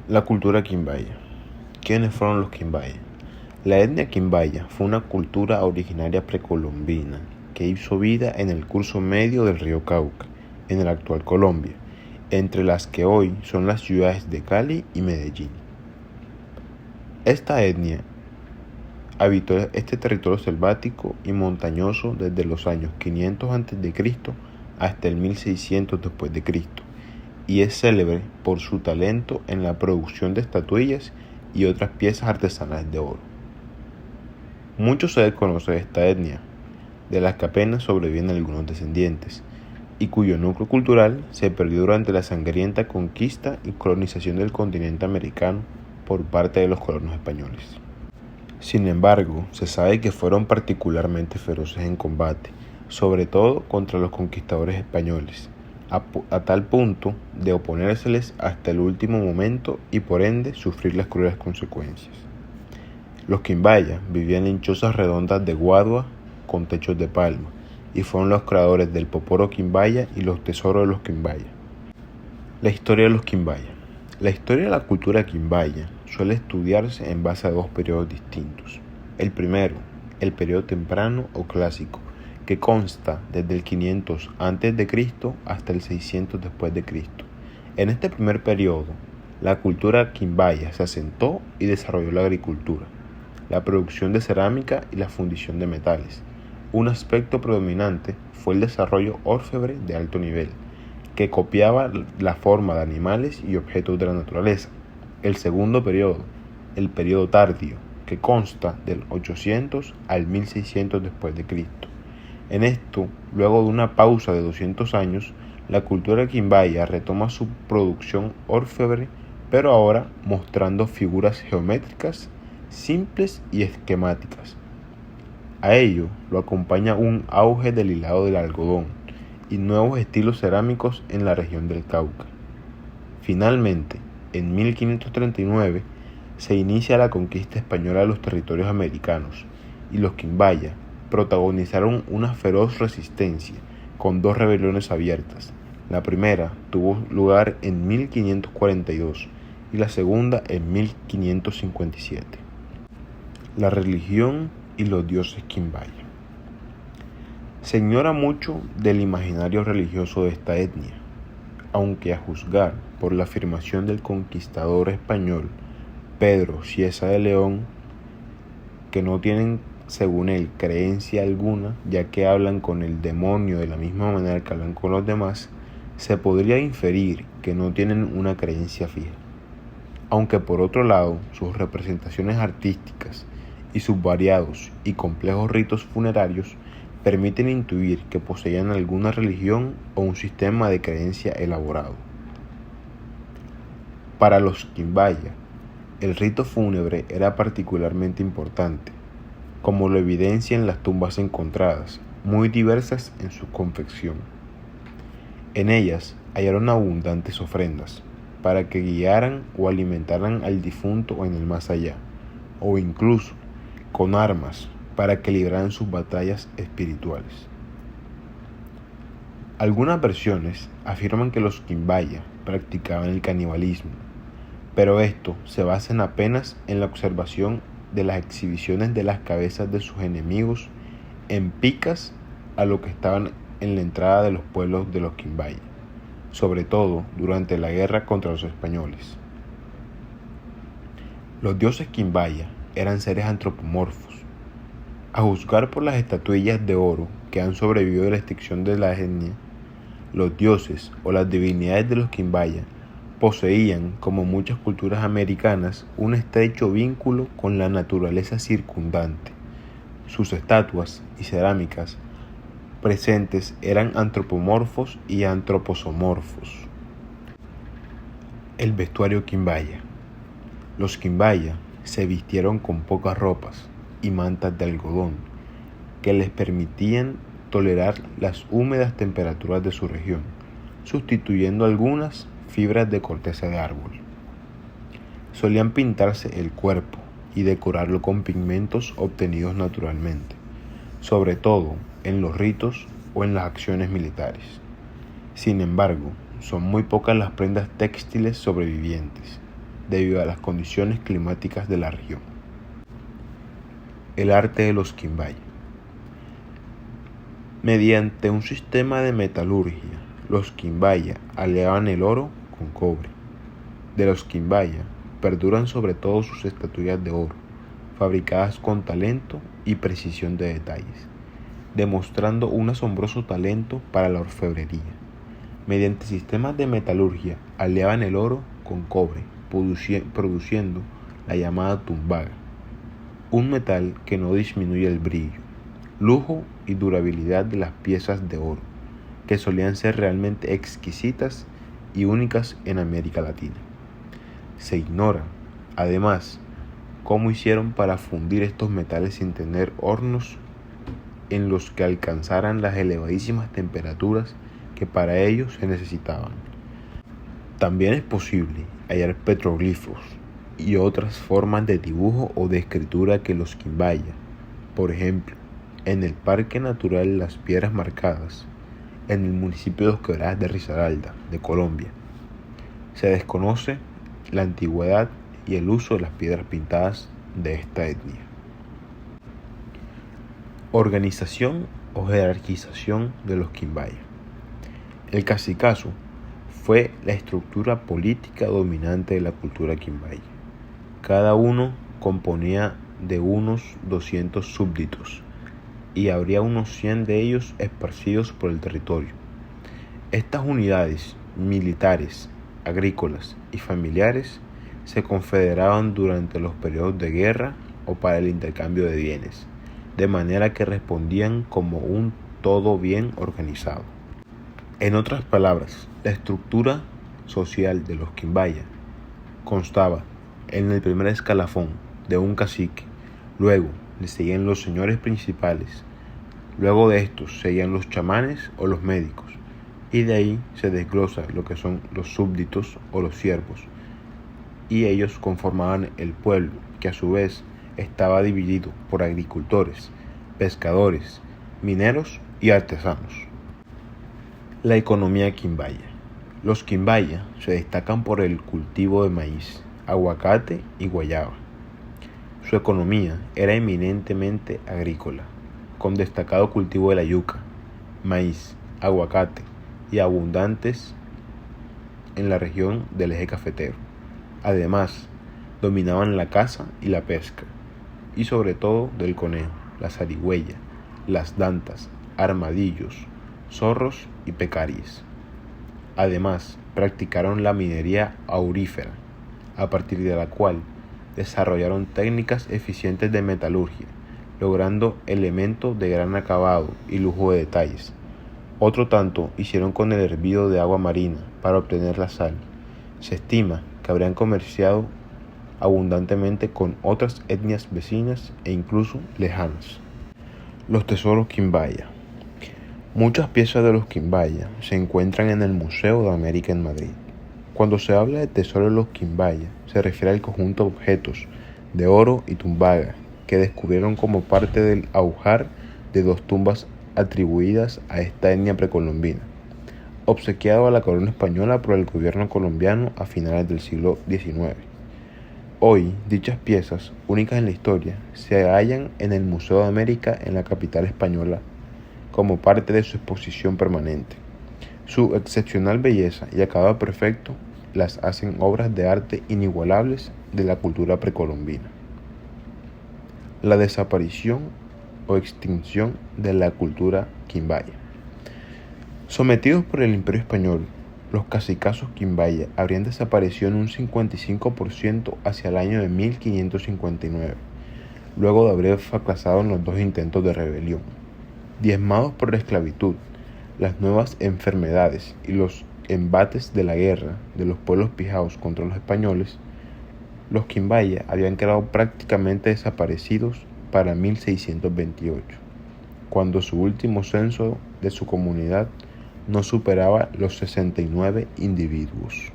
La cultura quimbaya. ¿Quiénes fueron los quimbaya? La etnia quimbaya fue una cultura originaria precolombina que hizo vida en el curso medio del río Cauca, en el actual Colombia, entre las que hoy son las ciudades de Cali y Medellín. Esta etnia habitó este territorio selvático y montañoso desde los años 500 a.C. hasta el 1600 d.C. y es célebre por su talento en la producción de estatuillas y otras piezas artesanales de oro. Mucho se desconoce de esta etnia, de las que apenas sobreviven algunos descendientes, y cuyo núcleo cultural se perdió durante la sangrienta conquista y colonización del continente americano por parte de los colonos españoles. Sin embargo, se sabe que fueron particularmente feroces en combate, sobre todo contra los conquistadores españoles, a tal punto de oponérseles hasta el último momento y por ende sufrir las crueles consecuencias. Los quimbaya vivían en chozas redondas de guadua con techos de palma y fueron los creadores del poporo quimbaya y los tesoros de los quimbaya. La historia de los quimbaya. La historia de la cultura quimbaya suele estudiarse en base a dos periodos distintos. El primero, el periodo temprano o clásico, que consta desde el 500 a.C. hasta el 600 d.C. En este primer periodo, la cultura quimbaya se asentó y desarrolló la agricultura, la producción de cerámica y la fundición de metales. Un aspecto predominante fue el desarrollo orfebre de alto nivel, que copiaba la forma de animales y objetos de la naturaleza. El segundo periodo, el periodo tardío, que consta del 800 al 1600 d.C. En esto, luego de una pausa de 200 años, la cultura quimbaya retoma su producción orfebre, pero ahora mostrando figuras geométricas simples y esquemáticas. A ello lo acompaña un auge del hilado del algodón y nuevos estilos cerámicos en la región del Cauca. Finalmente, en 1539, se inicia la conquista española de los territorios americanos y los quimbaya protagonizaron una feroz resistencia con dos rebeliones abiertas. La primera tuvo lugar en 1542 y la segunda en 1557. La religión y los dioses quimbaya. Se ignora mucho del imaginario religioso de esta etnia, aunque a juzgar por la afirmación del conquistador español Pedro Cieza de León, que no tienen, según él, creencia alguna, ya que hablan con el demonio de la misma manera que hablan con los demás, se podría inferir que no tienen una creencia fija. Aunque por otro lado, sus representaciones artísticas y sus variados y complejos ritos funerarios permiten intuir que poseían alguna religión o un sistema de creencia elaborado. Para los quimbaya, el rito fúnebre era particularmente importante, como lo evidencian las tumbas encontradas, muy diversas en su confección. En ellas hallaron abundantes ofrendas, para que guiaran o alimentaran al difunto en el más allá, o incluso con armas para que libraran sus batallas espirituales. Algunas versiones afirman que los quimbaya practicaban el canibalismo, pero esto se basa apenas en la observación de las exhibiciones de las cabezas de sus enemigos en picas a lo que estaban en la entrada de los pueblos de los quimbaya, sobre todo durante la guerra contra los españoles. Los dioses quimbaya eran seres antropomorfos. A juzgar por las estatuillas de oro que han sobrevivido de la extinción de la etnia, los dioses o las divinidades de los quimbaya poseían, como muchas culturas americanas, un estrecho vínculo con la naturaleza circundante. Sus estatuas y cerámicas presentes eran antropomorfos y antroposomorfos. El vestuario quimbaya. Los quimbaya se vistieron con pocas ropas y mantas de algodón que les permitían tolerar las húmedas temperaturas de su región, sustituyendo algunas fibras de corteza de árbol. Solían pintarse el cuerpo y decorarlo con pigmentos obtenidos naturalmente, sobre todo en los ritos o en las acciones militares. Sin embargo, son muy pocas las prendas textiles sobrevivientes. debido a las condiciones climáticas de la región. El arte de los quimbaya. Mediante un sistema de metalurgia, los quimbaya aleaban el oro con cobre. De los quimbaya perduran sobre todo sus estatuillas de oro, fabricadas con talento y precisión de detalles, demostrando un asombroso talento para la orfebrería. Mediante sistemas de metalurgia aleaban el oro con cobre, produciendo la llamada tumbaga, un metal que no disminuye el brillo, lujo y durabilidad de las piezas de oro, que solían ser realmente exquisitas y únicas en América Latina. Se ignora, además, cómo hicieron para fundir estos metales sin tener hornos en los que alcanzaran las elevadísimas temperaturas que para ellos se necesitaban. También es posible hallar petroglifos y otras formas de dibujo o de escritura que los quimbaya, por ejemplo, en el Parque Natural Las Piedras Marcadas, en el municipio de Dos Quebradas de Risaralda, de Colombia. Se desconoce la antigüedad y el uso de las piedras pintadas de esta etnia. Organización o jerarquización de los quimbaya. El cacicazo fue la estructura política dominante de la cultura quimbaya. Cada uno componía de unos 200 súbditos y habría unos 100 de ellos esparcidos por el territorio. Estas unidades militares, agrícolas y familiares se confederaban durante los periodos de guerra o para el intercambio de bienes, de manera que respondían como un todo bien organizado. En otras palabras, la estructura social de los quimbaya constaba en el primer escalafón de un cacique, luego le seguían los señores principales, luego de estos seguían los chamanes o los médicos, y de ahí se desglosa lo que son los súbditos o los siervos, y ellos conformaban el pueblo, que a su vez estaba dividido por agricultores, pescadores, mineros y artesanos. La economía quimbaya. Los quimbaya se destacan por el cultivo de maíz, aguacate y guayaba. Su economía era eminentemente agrícola, con destacado cultivo de la yuca, maíz, aguacate y abundantes en la región del eje cafetero. Además, dominaban la caza y la pesca, y sobre todo del conejo, la zarigüeya, las dantas, armadillos, zorros y pecaríes. Además, practicaron la minería aurífera, a partir de la cual desarrollaron técnicas eficientes de metalurgia, logrando elementos de gran acabado y lujo de detalles. Otro tanto hicieron con el hervido de agua marina para obtener la sal. Se estima que habrían comerciado abundantemente con otras etnias vecinas e incluso lejanas. Los tesoros quimbaya. Muchas piezas de los quimbaya se encuentran en el Museo de América en Madrid. Cuando se habla de tesoros de los quimbaya, se refiere al conjunto de objetos de oro y tumbaga que descubrieron como parte del ajuar de 2 tumbas atribuidas a esta etnia precolombina, obsequiado a la corona española por el gobierno colombiano a finales del siglo XIX. Hoy, dichas piezas, únicas en la historia, se hallan en el Museo de América en la capital española como parte de su exposición permanente. Su excepcional belleza y acabado perfecto las hacen obras de arte inigualables de la cultura precolombina. La desaparición o extinción de la cultura quimbaya. Sometidos por el Imperio Español, los cacicazos quimbaya habrían desaparecido en un 55% hacia el año de 1559, luego de haber fracasado en los 2 intentos de rebelión. Diezmados por la esclavitud, las nuevas enfermedades y los embates de la guerra de los pueblos pijaos contra los españoles, los quimbaya habían quedado prácticamente desaparecidos para 1628, cuando su último censo de su comunidad no superaba los 69 individuos.